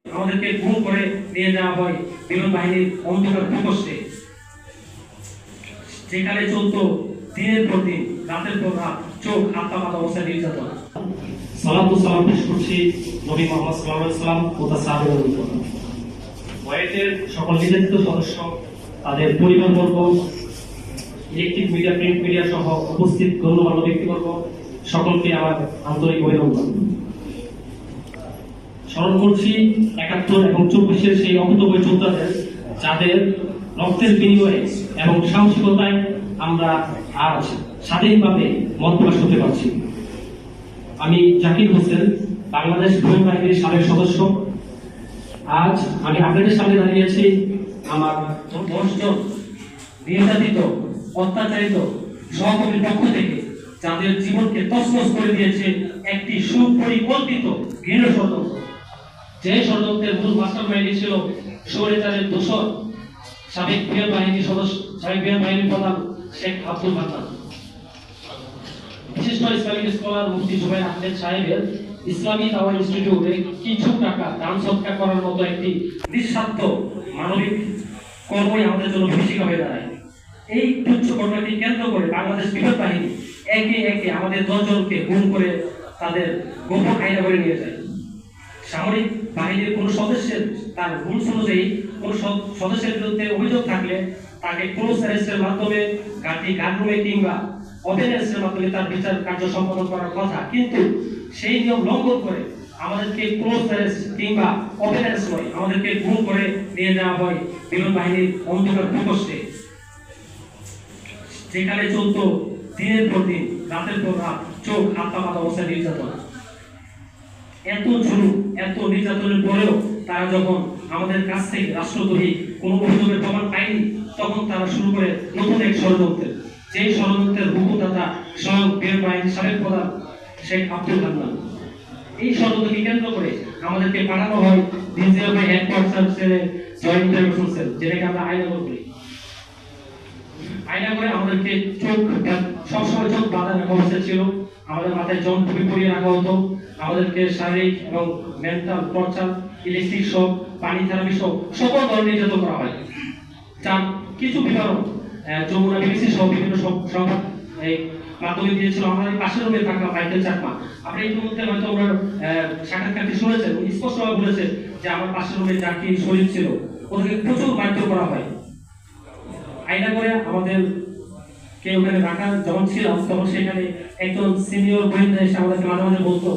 আমাদেরকে গুম করে নিয়ে যাওয়া হয় বিমান বাহিনীর অন্ধকার প্রকোষ্ঠে, যেখানে চলতো দিনের পর দিন, রাতের পর রাত, চোখ হাত পা বাঁধা অবস্থায় নির্যাতন। সালাম পেশ করছি নবী মুহাম্মদ সাল্লাল্লাহু আলাইহি ওয়াসাল্লাম ও তার সাহাবাদের উপর। ওয়াইটের সকল নির্যাতিত সদস্য, তাদের পরিবারবর্গ, ইলেকট্রিক মিডিয়া, প্রিন্ট মিডিয়া সহ উপস্থিত গণ্যমান্য ব্যক্তিবর্গ, সকলকে আমার আন্তরিক অভিনন্দন। স্মরণ করছি ৭১ এবং ২৪-এর সেই অকুতোভয় যোদ্ধাদের, যাদের রক্তের বিনিময়ে এবং সাহসিকতায় আমরা আজ স্বাধীনভাবে মত প্রকাশ করতে পারছি। আমি জাকির হোসেন, বাংলাদেশ বিমান বাহিনীর সাবেক সদস্য। আজ আমি আপনাদের সামনে দাঁড়িয়েছি আমার ১০ জন নির্যাতিত, অত্যাচারিত সহকর্মীর পক্ষ থেকে, যাদের জীবনকে তছনছ করে দিয়েছে একটি সুপরিকল্পিত ঘৃণ্য ষড়যন্ত্র। যে ষড়যন্ত্রের মূল মাস্টারমাইন্ড ছিল স্বৈরাচারের দোসর সাবেক বিমান বাহিনীর সদস্য, সাবেক বিমান বাহিনীর প্রধান শেখ আব্দুল মান্নান। বিশিষ্ট ইসলামিক স্কলার মুফতি জুবাইর আহমেদ সাহেবের ইসলামী দাওয়া ইনস্টিটিউটে কিছু টাকা দান সৎকার করার মতো একটি নিঃস্বার্থ মানবিক কর্মই আমাদের জন্য ভীষিকা হয়ে দাঁড়ায়। এই তুচ্ছ ঘটনাকে কেন্দ্র করে বাংলাদেশ বিমান বাহিনী একে একে আমাদের ১০ জনকে গুম করে তাদের গোপন আয়না করে নিয়ে যায়। সামরিক বাহিনীর কোনো সদস্যের তার রুলস অনুযায়ী কোনো সদস্যের বিরুদ্ধে অভিযোগ থাকলে তাকে ক্লোজ অ্যারেস্টের মাধ্যমে গার্ডরুমে কিংবা ওপেন অ্যারেস্টের মাধ্যমে তার বিচার কার্য সম্পাদন করার কথা, কিন্তু সেই নিয়ম লঙ্ঘন করে আমাদেরকে ক্লোজ অ্যারেস্ট কিংবা ওপেন অ্যারেস্ট নয়, আমাদেরকে গুম করে নিয়ে যাওয়া হয় বিমান বাহিনীর অন্ধকার প্রকোষ্ঠে, যেখানে চলতো দিনের পর দিন, রাতের পর রাত, চোখ হাত পা বাঁধা অবস্থায় নির্যাতন। এত জুলুম, এত নির্যাতনের পরেও তারা যখন আমাদের কাছ থেকে রাষ্ট্রদ্রোহী কোনো অভিযোগের প্রমাণ পায়নি, তখন তারা শুরু করে নতুন এক ষড়যন্ত্রের, যেই ষড়যন্ত্রের হুকুমদাতা স্বয়ং বিমান বাহিনীর সাবেক প্রধান শেখ আব্দুল মান্নান। এই ষড়যন্ত্রকে কেন্দ্র করে আমাদেরকে পাঠানো হয় ডিজিএফআই হেডকোয়ার্টার্সের জয়েন্ট ইন্টারভেনশন সেল, যেটাকে আমরা আয়নাগর বলি। আয়নাগরে আমাদেরকে চোখ সবসময় চোখ বাঁধা রাখা অবস্থা ছিল, আমাদের মাথায় জমটুপি পরিয়ে রাখা হতো, আমাদেরকে শারীরিক এবং মেন্টাল টর্চার, ইলেকট্রিক শক, পানি থেরাপি সহ সকল ধরনের নির্যাতন করা হয়। যার কিছু বিবরণ যমুনা বিবিসি সহ বিভিন্ন সংবাদ এই মাধ্যমে দিয়েছিল। আমাদের পাশের রুমে থাকা মাইকেল চাকমা, আপনি ইতিমধ্যে হয়তো ওনার সাক্ষাৎকারটি শুনেছেন, উনি স্পষ্টভাবে বলেছেন যে আমার পাশের রুমে যাকে শরীর ছিল ওদেরকে প্রচুর মারধর করা হয়। আয়না করে আমাদের কেউ ওখানে রাখা যখন ছিলাম, তখন সেখানে একজন সিনিয়র গোয়েন্দা এসে আমাদেরকে মাঝে মাঝে বলতো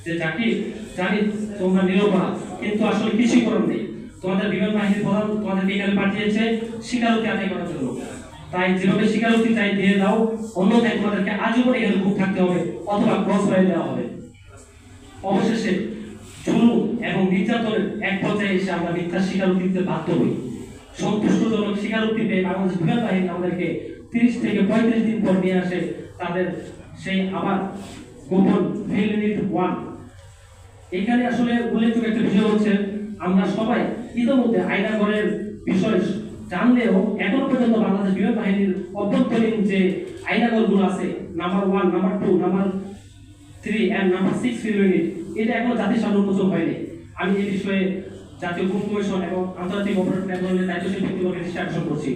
যে জাকির, জানি তোমরা নিরপরাধ, কিন্তু আসলে কিছুই করার নেই, তোমাদের বিমান বাহিনীর প্রধান তোমাদেরকে এখানে পাঠিয়েছে স্বীকারোক্তি আদায় করার জন্য, তাই যেভাবে স্বীকারোক্তি চাই দিয়ে দাও, অন্যথায় তোমাদেরকে আজীবন এখানে খুব থাকতে হবে অথবা ক্রস ফায়ার দেওয়া হবে। অবশেষে জুলুম এবং নির্যাতনের এক পর্যায়ে এসে আমরা মিথ্যা স্বীকারোক্তি দিতে বাধ্য হই। সন্তুষ্টজনক স্বীকারোক্তি পেয়ে বাংলাদেশ বিমান বাহিনী আমাদেরকে ৩০ থেকে ৩৫ দিন পর নিয়ে আসে তাদের সেই আবার গোপন ফিল্ড ইউনিট 1। এখানে আসলে উল্লেখযোগ্য একটা বিষয় হচ্ছে, আমরা সবাই ইতিমধ্যে আয়নাগরের বিষয় জানলেও এখনো পর্যন্ত বাংলাদেশ বিমান বাহিনীর অভ্যন্তরীণ যে আয়নাগরগুলো আছে, number 1, number 2, number 3 and number 6 field unit, এটা এখনো জাতির সামনে উন্মোচন হয়নি। আমি এই বিষয়ে জাতীয় গুম কমিশন এবং আন্তর্জাতিক অপরাধ ট্রাইব্যুনালের দায়িত্বশীল ব্যক্তিবর্গের দৃষ্টি আকর্ষণ করছি।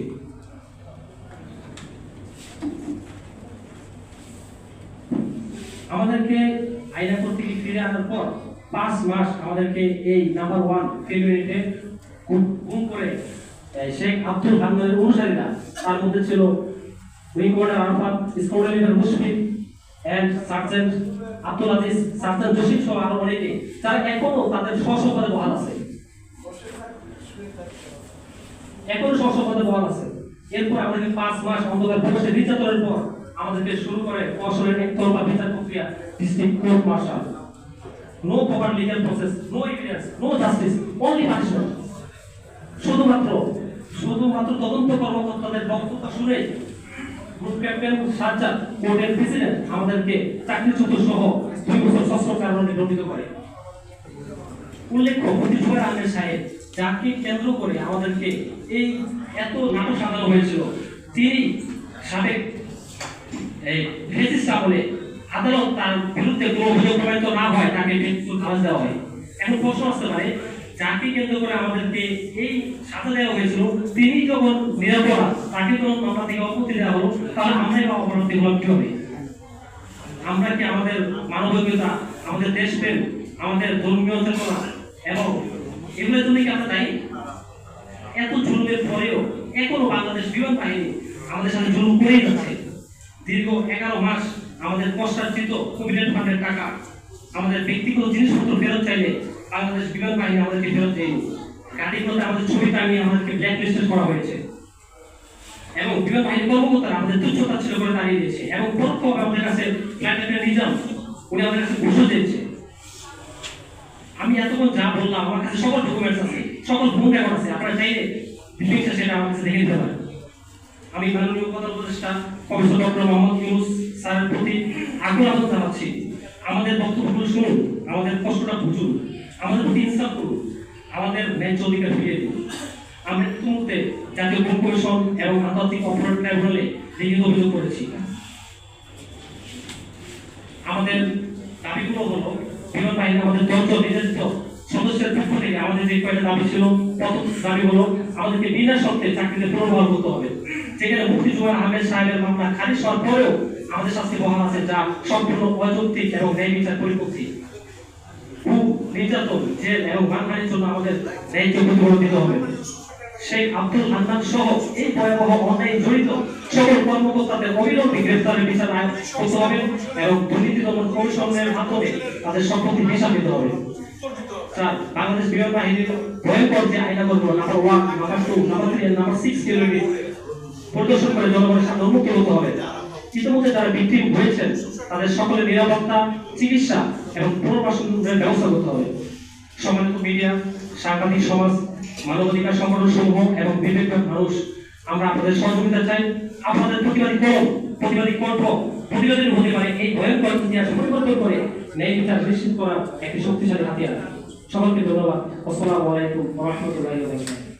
আমাদেরকে আয়নাগর থেকে ফিরে আনার পর 5 মাস আমাদেরকে এই নাম্বার 1 ফিল্ড ইউনিটে গুম করে শেখ আব্দুল মান্নানের অনুসারীরা, তার মধ্যে ছিল wing commander Arafat, squadron leader Mushfiq and sergeant Abdul Aziz, sergeant Jasim সহ আরো অনেকে, যারা এখনো তাদের স্ব পদে বহাল আছে, এখনো স্ব পদে বহাল আছে। এরপর আমাদেরকে 5 মাস অন্ধকার প্রবেশে নির্যাতনের পর আমাদেরকে শুরু করে অসরের একতরফা বিচার প্রক্রিয়া, district court martial, no proper legal process, no evidence, no justice, only punishment. শুধুমাত্র তদন্ত কর্মকর্তাদের বক্তব্য শুনে গ্রুপ ক্যাপ্টেন সাজ্জাদ, কোর্টের প্রেসিডেন্ট, আমাদেরকে চাকরিচ্যুত সহ 2 বছর সশ্রম কারাদণ্ডে দণ্ডিত করে। উল্লেখ্য, মুফতি জুবাইর আহমেদ সাহেব, যাকে কেন্দ্র করে আমাদেরকে এই এত নাটক সাজানো হয়েছিল, তিনি সাবেক ফেসিস্ট আমলে আদালত তার বিরুদ্ধে কোনো অভিযোগ প্রমাণিত না হয় তাকে মৃত্যুর খালাস দেওয়া হয়। এখন প্রশ্ন আসতে পারে যাকে কেন্দ্র করে আমাদেরকে এই সাজা দেওয়া হয়েছিল, তিনি যখন নিরাপরাধ, তাকে যখন মামলা থেকে অব্যাহতি দেওয়া হলো, তাহলে আমরাই বা অপরাধী হলাম কি হবে? আমরা কি আমাদের মানবিকতা, আমাদের দেশপ্রেম, আমাদের ধর্মীয় চেতনা এবং এগুলোর জন্য কি আমরা দায়ী? এত জুলুমের পরেও এখনো বাংলাদেশ বিমান বাহিনী আমাদের সাথে জুলুম করেই যাচ্ছে। দীর্ঘ 11 মাস আমাদের কষ্টার্জিত প্রভিডেন্ট ফান্ডের টাকা, আমাদের ব্যক্তিগত জিনিসপত্র ফেরত চাইলে বাংলাদেশ বিমান বাহিনী আমাদেরকে ফেরত দেয়নি। গাড়িগুলোতে আমাদের ছবি টাঙিয়ে আমাদেরকে ব্ল্যাকলিস্টেড করা হয়েছে এবং বিমান বাহিনী কর্মকর্তারা আমাদের তুচ্ছতাচ্ছিল্য করে দাঁড়িয়ে দিয়েছে এবং পরোক্ষভাবে আমাদের কাছে ফ্লাইটের নিজাম উনি আমাদের কাছে ঘুষও দিয়েছে। আমি এতক্ষণ যা বললাম, আমার কাছে সকল ডকুমেন্টস আছে, সকল ফোন রেকর্ড আছে, আপনারা চাইলে ডিটেইলসে সেটা আমার কাছে দেখে নিতে পারেন। আমি মাননীয় প্রধান উপদেষ্টা প্রফেসর ডক্টর মোহাম্মদ ইউনূস স্যারের প্রতি আগ্রহ আহ্বান জানাচ্ছি, আমাদের বক্তব্যগুলো শুনুন, আমাদের কষ্টটা বুঝুন, আমাদের প্রতি ইনসাফ করুন, আমাদের ন্যায্য অধিকার ফিরিয়ে দিন। আমরা ইতিমধ্যে জাতীয় গুম কমিশন এবং আন্তর্জাতিক অপরাধ ট্রাইব্যুনালে লিখিত অভিযোগ করেছি। আমাদের দাবিগুলো হলো, বিমান বাহিনী আমাদের 10 জন নির্যাতিত সদস্যের পক্ষ থেকে আমাদের যে কয়টা দাবি ছিল, প্রথম দাবি হলো আমাদেরকে বিনা শর্তে চাকরিতে পুনর্বহাল করতে হবে। যেখানে মুফতি জুবায়ের আহমেদ সাহেবের মামলা খারিজ হওয়ার পরেও আমাদের শাস্তি বহাল আছে, যা সম্পূর্ণ অযৌক্তিক এবং ন্যায় বিচার পরিপন্থী। নির্যাতন, জেল এবং মানহানির জন্য আমাদের ন্যায্য ক্ষতিপূরণ দিতে হবে। শেখ আব্দুল হান্নান সহ এই ভয়াবহ অন্যায় জড়িত সকল কর্মকর্তাদের অবিলম্বে গ্রেফতারের বিচার করতে হবে এবং দুর্নীতি দমন কমিশনের মাধ্যমে তাদের সম্পত্তি হিসাব দিতে হবে। স্যার, বাংলাদেশ বিমান বাহিনীর ভয়ঙ্কর যে আইনাগরগুলো নাম্বার 1, নাম্বার 2, নাম্বার 3 এবং নাম্বার 6 কেলোরি প্রদর্শন করে জনগণের সামনে উন্মুক্ত হতে হবে। ইতিমধ্যে যারা ভিকটিম হয়েছেন তাদের সকলের নিরাপত্তা, চিকিৎসা এবং পুনর্বাসনের ব্যবস্থা করতে হবে। সম্মানিত মিডিয়া, সাংবাদিক সমাজ, মানবাধিকার সংগঠন সমূহ এবং বিবেকবান মানুষ, আমরা আপনাদের সহযোগিতা চাই। আপনাদের প্রতিবাদী কলম, প্রতিবাদী কণ্ঠ, প্রতিবাদের হতে পারে এই ভয়ঙ্কর ইতিহাস পরিবর্তন করে ন্যায় বিচার নিশ্চিত করার একটি শক্তিশালী হাতিয়ার। সকলকে ধন্যবাদ। আসসালামু আলাইকুম ওয়া রাহমাতুল্লাহি ওয়া বারাকাতুহু।